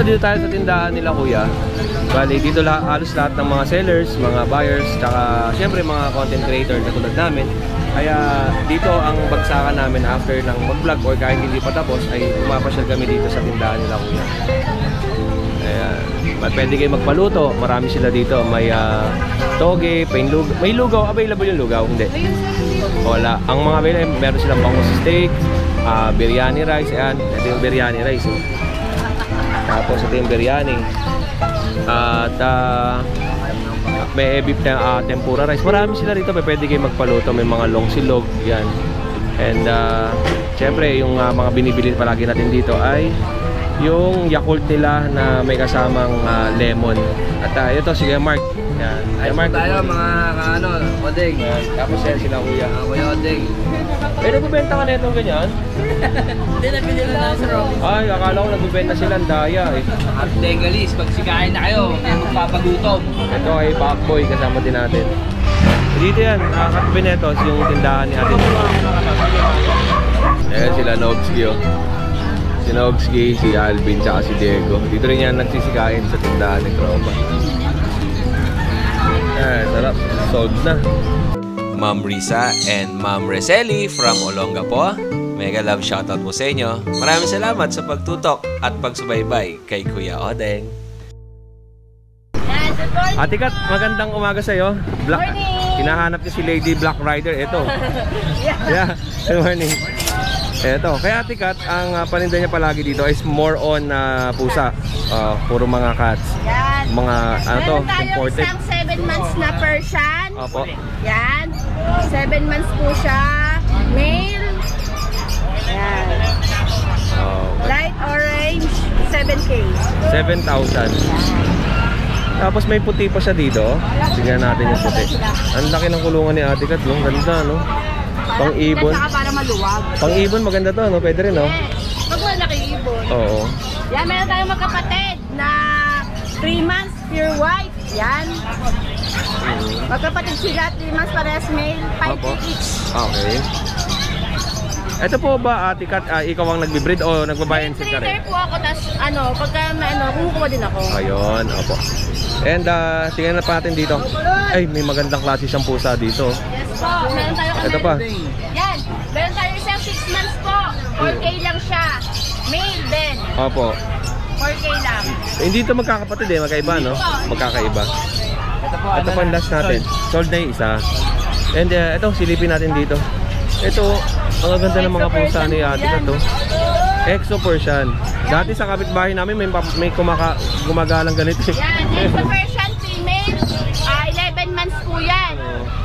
dito tayo sa tindahan nila kuya. Bali, dito halos lahat ng mga sellers, mga buyers, tsaka syempre mga content creator na tulad namin. Kaya dito ang bagsakan namin after ng mag-vlog or kahit hindi pa tapos ay pumapasyal kami dito sa tindahan nila kuya. Ayan. Pwede kayo magpaluto, marami sila dito. May toge, plain lugaw. May lugaw, available yung lugaw? Hindi. Wala. Ang mga available, meron silang bangus steak, biryani rice. Ayan, ito yung biryani rice. Tapos ito yung biryani. At may beef tempura rice. Marami sila rito, pwede kayo magpaluto. May mga long silog, yan. And syempre yung mga binibili palagi natin dito ay yung Yakult nila na may kasamang lemon. At ito sige Mark. Yan. Ay Mark tayo mga Odeng. Tapos yan sila kuya. Kuya Odeng. Nagbebenta ka na itong ganyan? Hindi na pinili na sa Robin. Ay, akala ko nagbebenta sila ang daya eh. At Dengalis, pag sigahin na kayo, kayo magpapagutom. Ito ay Backboy, kasama din natin. Dito yan, katabi nito yung tindahan ni Ate. Ayan sila Nogski oh. Si Nogski, si Alvin, tsaka si Diego. Dito rin yan nagsisikain sa tindahan ni Tropa. Ayan, sarap. Sold na. Ma'am Risa and Ma'am Reseli from Olongapo. Mega love shoutout po sa inyo. Maraming salamat sa pagtutok at pagsubaybay kay Kuya Odeng. Ate Kat, magandang umaga sa'yo. Hinahanap niya si Lady Black Rider. Ito. Yeah, good morning. Ito, kaya Ate Kat, ang paninda niya palagi dito is more on pusa. Puro mga cats. Yan. Mga, ano to, imported. Meron tayong isang 7 months na Persian. Opo. Yan. 7 months po siya. Male. Yan. Light orange, 7K. 7,000. Tapos may puti pa siya dito. Tingnan natin yung puti. Ang laki ng kulungan ni Ate Kat, no? Ganda, no? Pang-ibon. Para maluwag. Pang-ibon, maganda to, no? Pwede rin, no? Yes. Pag malaki ibon. Oo. Yan, meron tayong magkapatid na 3 months, pure white. Yan. Magkapatid sila, 3 months parehas male, 5K each. Okay. Ito po ba, Ate Kat, ikaw ang nagbe-breed o nagbabayan ka rin? Breeder po ako, tapos pagka kumukuha din ako. Ayun, opo. And tingnan na pa natin dito. Ay, may magandang klase siyang pusa dito. Yes po, meron tayong Ito pa. Yan, meron tayong isang 6 months po. 4K lang siya. Male din. Opo. 4K lang. Hindi ito magkakapatid eh, magkaiba, no? Magkakaiba. Ito pa ang last natin. Sold na yung isa. And ito, silipin natin dito. Ito, ang ganda ng mga pusa ni Ate Kat, to. Exo Persian. Dati sa kapitbahay namin may gumagalang ganito. Yan, Exo Persian female. 11 months po yan.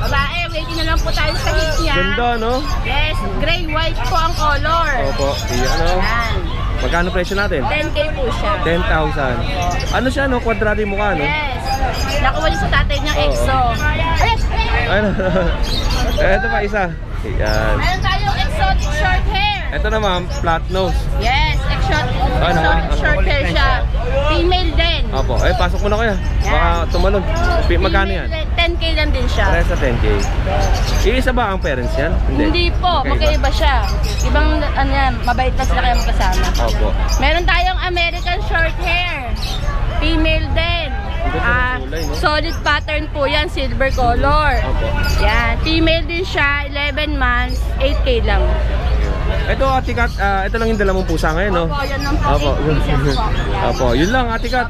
Babae, waiting na lang po tayo sa hit niya. Ganda, no? Yes, gray white po ang color. Opo, iyan, no? Yan. Magkano presyo natin? 10K po siya. 10,000. Ano siya, no? Kwadrado yung mukha, no? Yes. Nakuha niyo sa tatay niyang Exo. Ano? Ito pa isa. Ayan. Meron tayong exotic short hair. Ito naman, flat nose. Yes, exotic short hair siya. Female din. Opo, pasok mo na kaya. Baka tumalon. Magkano yan? 10K lang din siya. Pares sa 10K. Iisa ba ang parents yan? Hindi po, magkaiba siya. Ibang yan, mabait na sila kaya magkasama. Opo. Meron tayong American short hair. Female din. Solid pattern po yan, silver color. Opo. Yan, female din siya, 11 months, 8K lang. Ito Ate Kat, ito lang yung dala mong pusa ngayon, no? Opo, yan lang po, Opo. 8 pieces po. Opo, yun lang Ate Kat,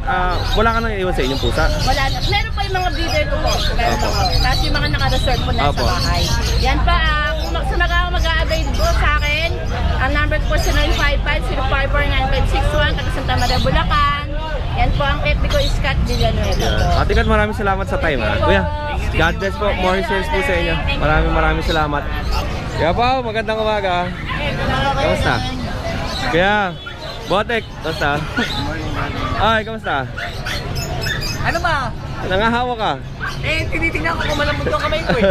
wala ka nang iwan sa inyong pusa? Wala na. Meron pa yung mga breeder ko po. Meron Opo. ako. Tapos yung mga naka-reserve po na sa Opo. bahay. Yan pa, kung mag-a-avail po sa akin, ang number ko po sa 955-054-9561, taga Santa Maria, Bulacan. Yan po ang FB ko is Kat Villanueva po. Ate Kat, maraming salamat sa time, ha? Kuya, God bless po. More sales po sa inyo. Maraming salamat. Kaya po, magandang umaga. Kamusta? Kaya, Botek, kamusta? Ay, kamusta? Ano ba? Nangahawa ka? Tinitingnan ko kung malambot yung kamay ko eh.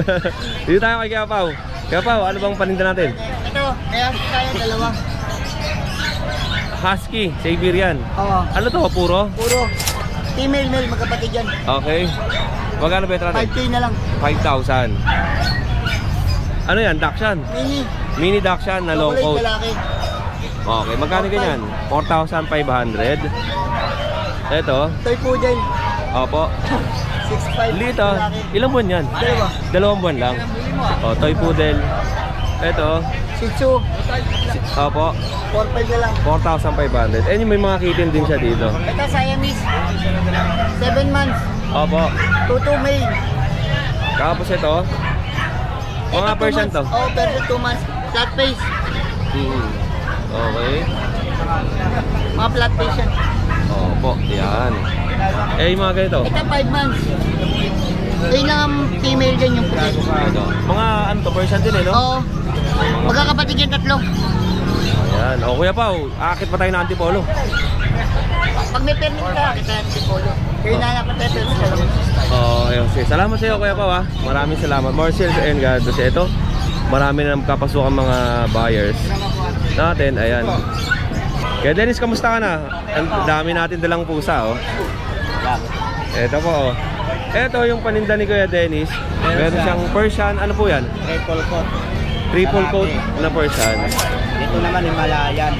Dito tayo kay Kaya Pao. Kaya Pao, ano bang paninda natin? Ito, kaya dalawa. Husky, Siberian. Oo. Ano to, puro? Puro. Female, male, magkapatid yan. Okay. Magkano ba ito natin? 5K na lang. 5,000. Ano yan? Dachshund? Mini. Mini Dachshund na long Chocolate coat. lalaki. Okay, magkano ganyan? 4,500. Ito. Toy Poodle. Opo. 6'5". Lito. Ilang buwan yan? Dalawa. 2 buwan lang. O, toy poodle. Ito. Shih Tzu. Opo. 4'5" na lang. 4,500. Eh, may mga kitten din siya dito. Ito Siamese. 7 months. Opo. 2 male. Tapos ito. Mga Ito, 2 Persian months. to. Oh, Persian 2 months. Flat face. Okay. Mga flat face yan. Opo. Yan. Eh, yung mga ganito. Ito 5 months. Ayun lang ang female dyan yung puti. Ito. Mga ano to, Persian din eh, no? Oo. Magkakapatid yung tatlo. Ayan. O, Kuya Pao, aakit pa tayo ng antipolo. Pag may permit ka, kita yan si Polo. Kaya nanapat tayo permit ka lang. Ayun. Sige. Salamat sa iyo, Kuya Pao, ha. Maraming salamat. More sales and God bless. Ito, marami na kapasukan mga buyers natin. Ayan. Kaya Dennis, kamusta ka na? Ang dami natin dalang pusa, oh. Ito po, oh. Ito yung paninda ni Kuya Dennis. Meron siyang Persian. Ano po yan? Triple coat. Triple coat na Persian. Ito naman Himalayan.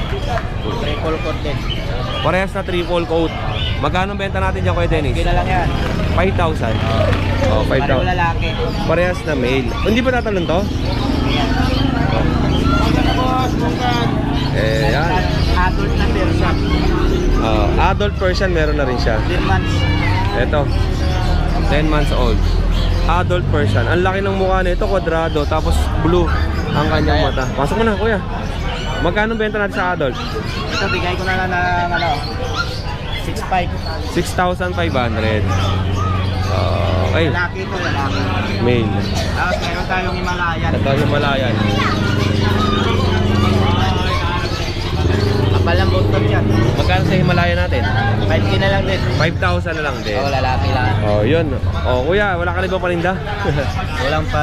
Triple coat din. Parehas na triple coat. Magkano benta natin dyan, Kuya Dennis? Hindi na lang yan. 5,000. Oh, 5,000. Pareho lalaki. Parehas na male. Hindi ba natalon to? Eh, yan. Adult na Persian. Adult Persian meron na rin siya. 10 months. Ito. 10 months old. Adult Persian. Ang laki ng mukha nito, kwadrado, tapos blue ang kanyang mata. Pasok mo na, Kuya. Magkano benta natin sa adult? Ito bigay ko na lang ng ano, 6'5". 6,500. Okay. Lalaki ito, lalaki. Male. Tapos meron tayong Himalayan. Ito yung Malayan. Kapalang button yan. Magkano sa Himalaya natin? 5K na lang din. 5,000 na lang din. Oo, lalaki lang. Oh, yun. Oh, Kuya, wala ka na ibang paninda? Walang pa,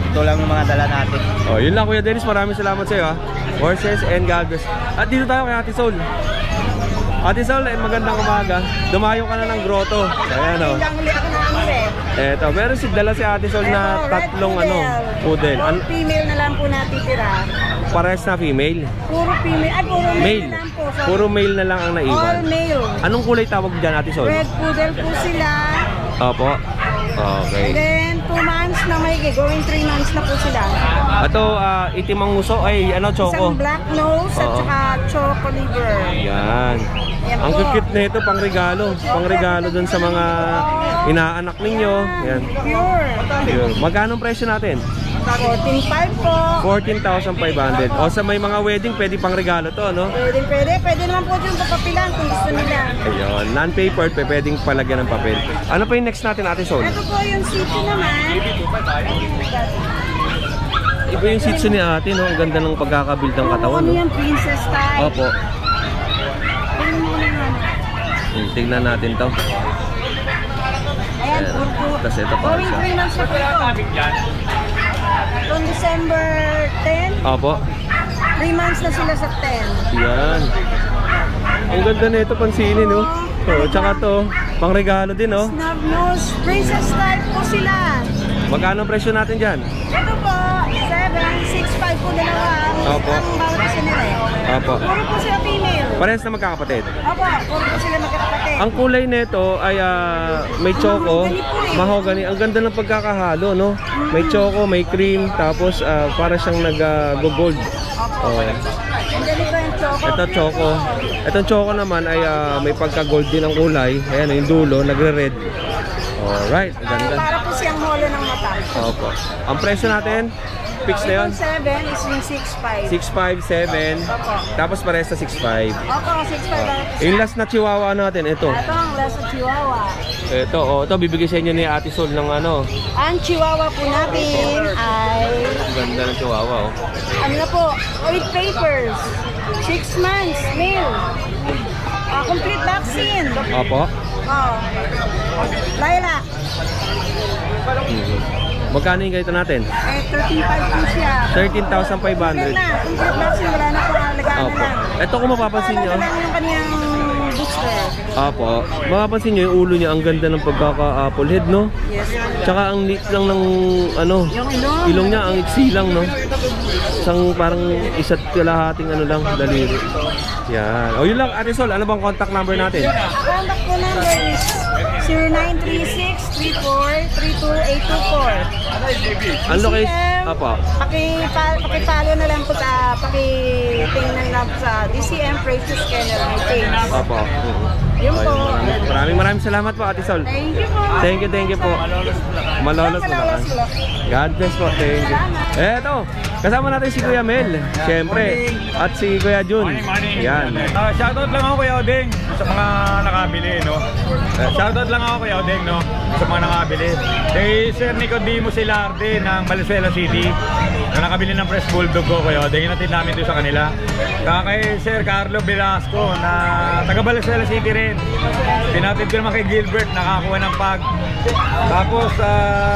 ito lang yung mga dala natin. Oh, yun lang, Kuya Dennis. Maraming salamat sa iyo, ha. Horses and galgos. At dito tayo kay Ate Sol. Ate Sol, magandang umaga. Dumayo ka na ng grotto. Ayan, oh. Eto, meron dala si Ate Sol na tatlong poodle. Female na lang po natitira. Parehas na female. Puro female. Ay, puro male, Male. na lang po. Sorry. Puro male na lang ang All naiwan. male. Anong kulay tawag dyan, Ate Sol? Red poodle po sila. Opo. Okay. Then, 2 months na may going 3 months na po sila. Ito, itim ang nguso. Ay, choco. Isang black nose at Oo. saka choco liver. Yan. Yan Ang po. cute na ito, pang regalo. Pang regalo dun sa mga inaanak ninyo. Yan. Pure. Yun. Magkano ang presyo natin? 14.5 po. 14,500. O sa may mga wedding, pwede pang regalo to, no? Pwede. Pwede naman po yung papapilan kung gusto nila. Ayun. Non-papered, pwedeng palagyan ng papel. Ano pa yung next natin, Ate Sol? Ito po yung city naman. Iba yung shih tzu ni ate, no? Ang ganda ng pagkakabuild ng katawan, Ano no? yung princess style? Opo. Tignan natin to. Ayan, Ayan. puro. Tapos ito pa Going siya. 3 months na po ito. Itong December 10, Opo. 3 months na sila sa 10. Yan. Ang ganda na ito, pansinin, no? Oh, tsaka to, pang regalo din, no? Snub nose, princess style po sila. Magkano ang presyo natin dyan? Ito po, 7, 6, 5 po dalawa. Opo. Ang bawat isa nila eh. Opo. Puro po sila female. Parehas na magkakapatid. Opo, puro po sila magkakapatid. Ang kulay nito ay may choco, mahogany. Ang ganda ng pagkakahalo, no? May choco, may cream, tapos para siyang nag-gold. Oh. And then ito yung choco. Ito choco. Itong choco naman ay may pagka-gold din ang kulay. Ayan, yung dulo, nagre-red. Alright, ang ganda. Para po siyang holo ng mata. Opo. Ang presyo natin, fix na yun. Itong 7 is yung 6'5". 6'5", 7. Opo. Tapos parehas na 6'5". Opo, 6'5". Yung last na chihuahua natin, ito. Ito ang last na chihuahua. Ito, ito bibigay sa inyo ni Ate Sol ng ano. Ang chihuahua po natin ay Ang ganda ng chihuahua, oh. ano na po, with papers. 6 months, male. Complete vaccine. Opo. Oh. Lilac. Magkano yung ganito natin? 13.5 po siya. 13,500. Complete vaccine, wala na po alagaan na Opo. lang. Ito kung mapapansin nyo. Alagaan lang yung kanyang booster. Opo. Mapapansin nyo yung ulo niya, ang ganda ng pagkaka-apple head, no? Yes. Tsaka ang neat lang ng ano, Yung ilong. ilong niya, ang iksi lang, no? Isang parang isa't kalahating ano lang, daliri. Yan. O yun lang, Ate Sol, ano bang contact number natin? Contact ko number is 0936-34-32824. Ang location? Apo. Pakipalo na lang po sa, pakitingnan lang po sa DCM Precious Kennel may page. Apo. Yun po. Maraming salamat po, Ate Sol. Thank you po. Thank you po. Malolos mo lang. God bless po. Thank you. Eto, kasama natin si Kuya Mel, syempre, at si Kuya Jun. Yan. Shoutout lang ako Kuya Odeng sa mga nakabili, no? Shoutout lang ako Kuya Odeng, no? Sa mga nakabili. Kay Sir Nicodemo Silarde ng Valenzuela City na nakabili ng Fresh Bulldog ko, Kuya Odeng. Inatid namin doon sa kanila. Kay Sir Carlo Velasco na taga Valenzuela City rin. Pinatid ko naman kay Gilbert, nakakuha ng pag. Tapos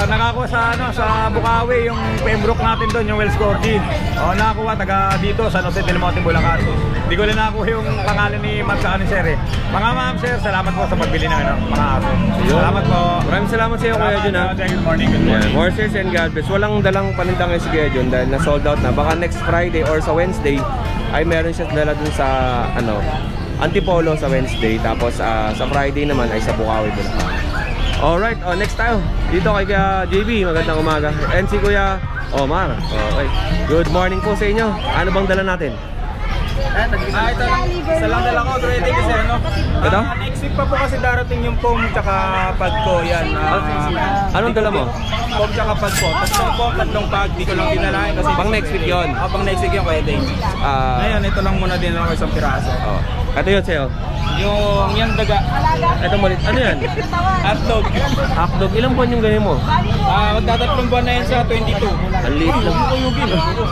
nakakuha sa Bukawi yung Pembroke natin doon, yung Wells Corgi. Nakakuha taga dito sa San Jose del Monte, Bulacan. Hindi ko lang nakakuha yung pangalan ni Ma'am sa Sir eh. Mga ma'am sir, salamat po sa pagbili ng mga aso. Salamat po. Maraming salamat sa iyo, Kuya Jun. Good morning, good morning. Horses and God bless. Walang dalang panindang si Kuya Jun dahil na sold out na. Baka next Friday or sa Wednesday ay meron siya dala dun sa Antipolo sa Wednesday. Tapos sa Friday naman ay sa Bukawi, Bulacan. Alright, next tayo. Dito kay Kuya JB, magandang umaga. And si Kuya Omar. Okay. Good morning po sa inyo. Ano bang dala natin? Ito lang. Isa lang dala ko, ready kasi ano. Ito? Next week pa po kasi darating yung foam tsaka pad ko. Yan. Anong dala mo? Foam tsaka pad ko. Tatlong foam, tatlong pad. Di ko lang dinalahin kasi Pang next week yun? Pang next week yun, pwede. Ngayon, ito lang muna din ako isang piraso. Ito yun sa'yo? Yung daga. Ito malit. Ano yan? Hotdog. Hotdog. Ilang buwan yung ganyan mo? Magtatatlong buwan na yan sa 22. Ang liit lang.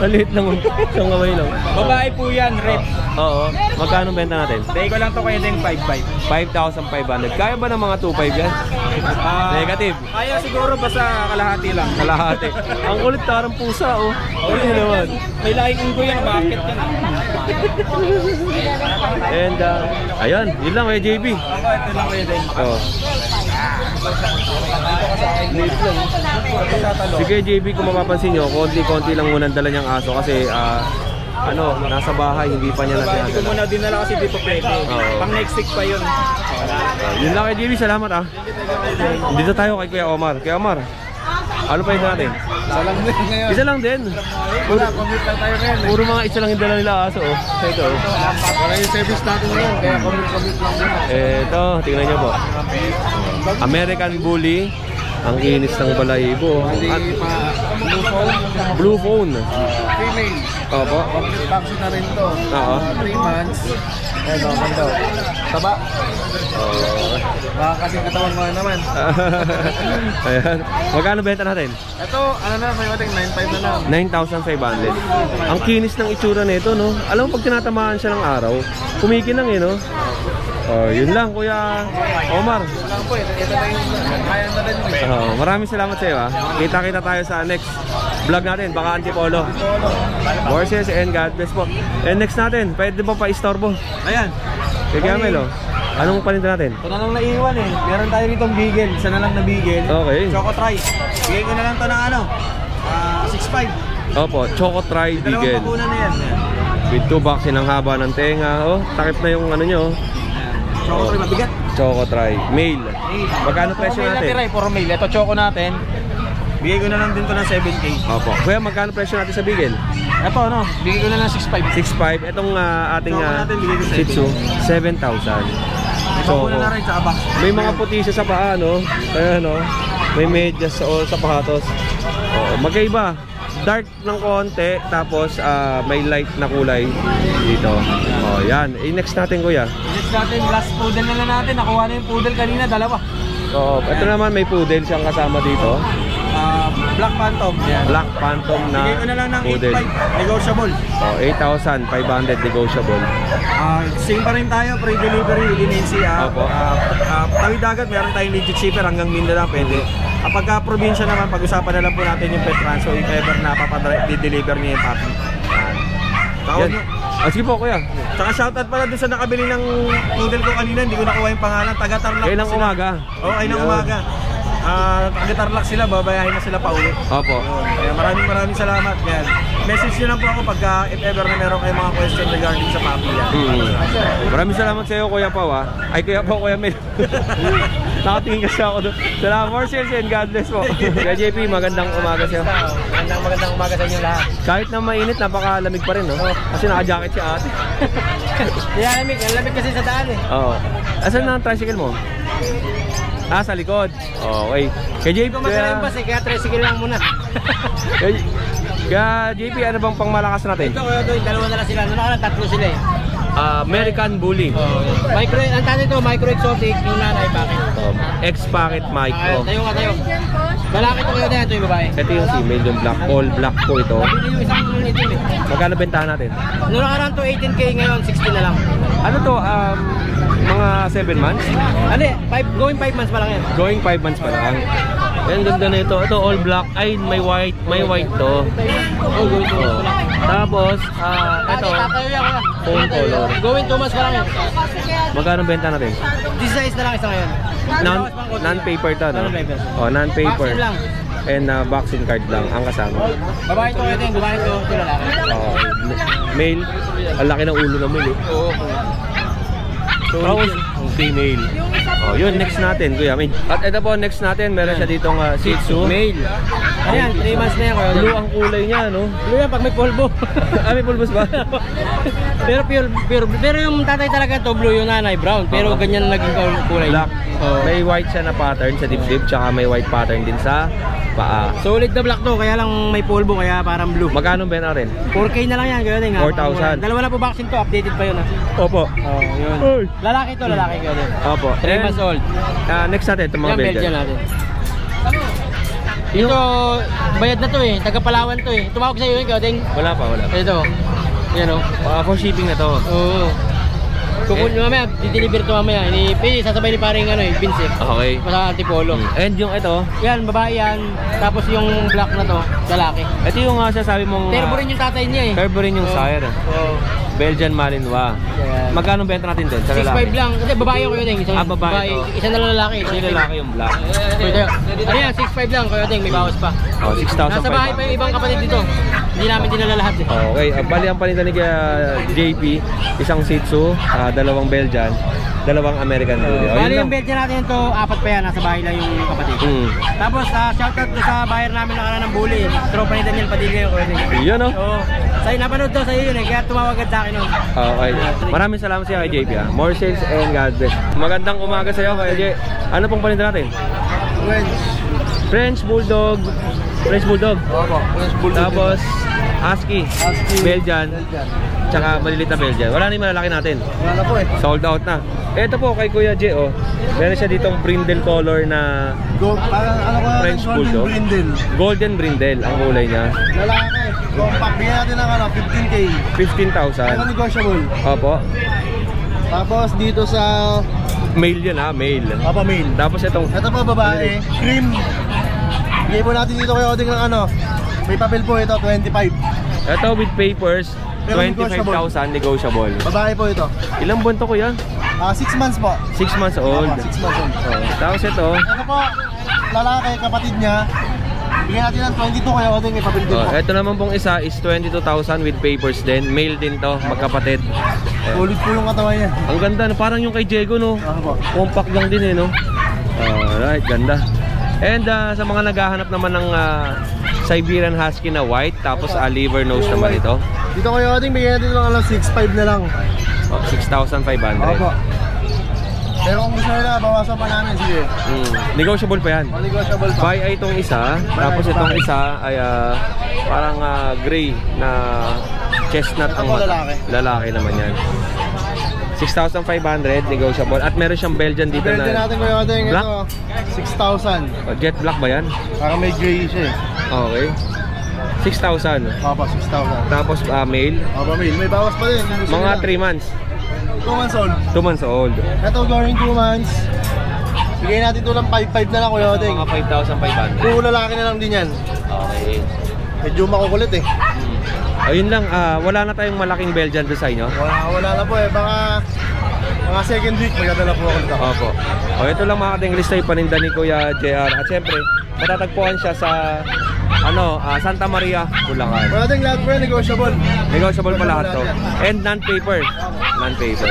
Ang liit lang. Isang kamay lang. Babae po yan, rep. Oo. Magkano benta natin? Day ko lang to kaya din 5.5. 5,500. Kaya ba ng mga 2.5 yan? Negative. Kaya siguro basta kalahati lang. Kalahati. Ang kulit parang pusa, oh. Ano naman? May laking unggo yan, bakit yan? And, ayun. Yun lang, kay JB. Ako, ito lang kaya din. Oo. Sige, JB, kung mapapansin nyo, konti-konti lang muna dala niyang aso kasi, nasa bahay, hindi pa niya natin Hindi ko muna dinala kasi di pa pwede. Pang next week pa yun. Yun lang kay JB, salamat Dito tayo kay Kuya Omar. Kuya Omar, ano pa yun natin? Isa lang din ngayon. Isa lang din. Commute lang tayo ngayon. Puro mga isa lang yung dala nila aso. Ito. Para yung service natin ngayon, kaya commute lang din. Ito, tingnan nyo po. American Bully. Ang kinis ng balahibo. At Blue Phone. Female. Opo. Complete vaccine na rin to. Oo. 3 months. Eto, ganda. Taba. Baka kasing katawan mo naman. Ayan. Magkano benta natin? Ito, may mating 9.5 na lang. 9,500. Ang kinis ng itsura nito, no? Alam mo, pag tinatamaan siya ng araw, kumikinang no? Yun lang, Kuya Omar. Lang po, ito na yung kaya na rin. Maraming salamat sa iyo. Kita-kita tayo sa next vlog natin, baka Antipolo. Horses and God bless po. And next natin, pwede ba pa-istorbo? Ayan. Kaya Melo, anong paninda natin? Ito na lang naiwan eh. Meron tayo ditong bigel. Isa na lang na bigel. Okay. Choco Try. Bigay ko na lang to ng 6.5. Opo, Choco Try Bigel. Dalawang bakuna na yan. With 2 vaccine ang haba ng tenga. Takip na yung nyo. Choco Try mabigat. Choco Try. Male. Magkano presyo natin? Puro mail. Ito choco natin. Bigay ko na lang din to ng 7K. Opo. Kuya, magkano presyo natin sa Bigel? Ito bigay ko na lang 6.5. 6.5. Itong ating Choco natin, bigay ko sa Shih Tzu, 7,000. Choco na rin sa box. May mga puti siya sa paa, no? Kaya, may medyas o sapatos. Magkaiba. Dark ng konti, tapos may light na kulay dito. Yan. Next natin, Kuya. Next natin, last poodle na lang natin. Nakuha na yung poodle kanina, dalawa. Ito naman may poodle siyang kasama dito. Black Phantom. Yan. Black Phantom na bigay ko na lang ng poodle. 8.5. Negotiable. 8,500 negotiable. Same pa rin tayo, pre-delivery, linensi. Opo. Tawid dagat, meron tayong legit shipper hanggang Mindanao, pwede. Kapag probinsya naman, pag-usapan na lang po natin yung pet transfer, if ever na papadeliver niya yung puppy. Tawag nyo. Sige po, Kuya. Tsaka shoutout pala dun sa nakabili ng noodle ko kanina, hindi ko nakuha yung pangalan, taga-Tarlac. Kailang umaga. Oo, kailang umaga. Guitar lock sila, babayahin na sila pa uwi. Opo. Kaya maraming salamat. Yan. Message nyo lang po ako pagka if ever na meron kayong mga question regarding sa papi yan. Maraming salamat sa iyo, Kuya Pao, ha. Ay, Kuya Pao, Kuya Mel. Nakatingin kasi ako doon. Salamat, more sales and God bless po. Kaya JP, magandang umaga sa'yo. Magandang umaga sa inyo lahat. Kahit na mainit, napakalamig pa rin, no? Kasi naka-jacket si ate. Ang lamig kasi sa daan eh. Oo. Asan na ang tricycle mo? Ah, sa likod. Okay. Kaya JP, kaya tricycle lang muna. Kaya JP, ano bang pangmalakas natin? Ito, dalawa na lang sila. Noon tatlo sila eh. American Bully. Ang tanong ito, micro exotic, yung nanay packet. X-Packet Micro. Tayo. Malaki ito kayo na ito yung babae. Ito yung female, yung black, all black po ito. Hindi yung isang itim eh. Magkano bentahan natin? Noong nakaraan to 18K, ngayon 60 na lang. Ano to? Mga 7 months? Going 5 months pa lang yan. Going 5 months pa lang. Yan, ganda na ito. Ito all black. Ay, may white to. Tapos, ito, phone color. Going 2 months pa lang yan. Magkano benta natin? This size na lang isa ngayon. Non-paper to, no? Non-paper. Oh, non-paper. Vaccine lang. And vaccine card lang ang kasama. Babae ito ngayon, babae ito lalaki. Male. Ang laki ng ulo ng male. Oo. Tapos, female. Oh, yun, next natin, Kuya. At ito po, next natin, meron siya ditong Shih Tzu. Male. Ayan, 3 months na yan. Blue ang kulay niya, no? Blue yan pag may pulbo. May pulbos ba? Pero pure. Pero yung tatay talaga to blue, yung nanay brown. Pero ganyan na naging kulay. Black. May white siya na pattern sa dibdib, tsaka may white pattern din sa paa. Solid na black to, kaya lang may pulbo, kaya parang blue. Magkano ba rin? 4K na lang yan, kaya din. 4,000. Dalawa na po vaccine to, updated pa yun ha. Opo. Yun. Lalaki to, lalaki kaya din. Opo. 3 months old. Next natin, itong mga Yan, Belgian natin. Ito, bayad na to eh, taga Palawan to eh. Tumawag sa'yo yun, kaya din. Wala pa. Ito, yan o. For shipping na to. Oo. Kukunin mamaya, dideliver to mamaya. Sasabay ni paring Vince eh. Okay. Sa Antipolo. And yung ito? Yan, babae yan. Tapos yung black na to, lalaki. Ito yung sasabi mong... Turbo rin yung tatay niya eh. Turbo rin yung sire. Oo. Belgian Malinois. Yan. Magkano benta natin doon sa lalaki? 6'5 lang. Kasi babae yung kayo din. Babae ito. Isa na lalaki. Isa yung lalaki yung black. Ano yan, 6'5 lang kayo din. May bawas pa. 6,500. Nasa bahay pa yung ibang kapatid dito. Hindi namin dinala lahat eh. Okay, bali ang palitan ni JP, isang Shih Tzu, dalawang Belgian, dalawang American Bully. Bali yung Belgian natin ito, 4 pa yan. Nasa bahay lang yung kapatid. Tapos shoutout ko sa buyer namin na ng Bully. Tropa ni Daniel Padilla yung kayo din. Yun o. Oo. Sa'yo, napanood daw sa'yo yun eh. Kaya tumawag sa akin nun. Okay. Maraming salamat sa iyo kay JP. More sales and God bless. Magandang umaga sa iyo kay JP. Ano pong paninda natin? French Bulldog. French Bulldog. Opo, French Bulldog. Tapos Husky. Belgian. Tsaka malilit na Belgian. Wala na yung malalaki natin. Wala po eh. Sold out na. Ito po kay Kuya J, oh. Meron siya ditong brindle color na French Bulldog. Golden brindle ang kulay niya. Lalaki. Compact. Bigyan natin ng 15K. 15,000. Negotiable. Opo. Tapos dito sa... Male yun ha, male. Papa male. Tapos itong... Ito po babae. Cream. Bigay po natin dito kayo Oding ng may papel po ito, 25. Ito with papers, 25,000 negotiable. Babae po ito. Ilang buwan to kuya? 6 months po. 6 months old. 6 months old. Tapos ito. Ito po, lalaki, kapatid niya. Bigyan natin ng 22 kayo Oding, may papel din po. Ito naman pong isa is 22,000 with papers din. Male din to, magkapatid. Ulit po yung katawan niya. Ang ganda, parang yung kay Diego no. Compact lang din eh no. Alright, ganda. And sa mga naghahanap naman ng Siberian Husky na white, tapos liver nose naman ito. Dito kayo Oding, bigyan natin ng 6.5 na lang. 6,500. Opo. Pero kung gusto nila, bawasan pa namin, sige. Negotiable pa yan. Negotiable pa. Buy ay itong isa, tapos itong isa ay parang gray na chestnut ang lalaki. Lalaki naman yan. 6,500 negotiable. At meron siyang Belgian dito Belgian na natin kayo Oding, black? ito 6,000. Jet black ba yan? Parang may gray siya eh. Okay. 6,000. Papa, 6,000. Tapos male. Papa, male. May bawas pa din. Mga 3 months. 2 months old. 2 months old. Ito going 2 months. Bigay natin ito ng 5.5 na lang Kuya Oding. Mga 5,500. Puro lalaki na lang din yan. Okay. Medyo makukulit eh. Ayun lang, wala na tayong malaking Belgian doon sa inyo. Wala na po eh. Baka Mga second week, magdadala po ako dito. Opo. O ito lang mga katinglista yung paninda ni Kuya JR. At syempre, matatagpuan siya sa Santa Maria, Bulacan. Wala ding lahat po yan, negotiable. Negotiable pa lahat to. And non-paper. Non-paper.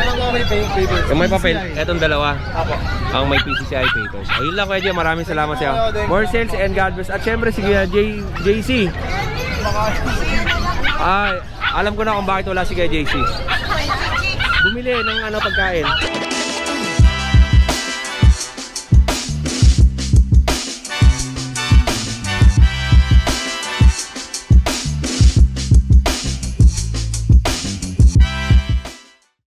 Yung may papel, etong dalawa. Ang may PCCI papers. Ayun lang Kuya Jay, maraming salamat sa iyo. More sales and God bless. At syempre si Kuya JC. Alam ko na kung bakit wala si Kuya JC. Bumili ng pagkain.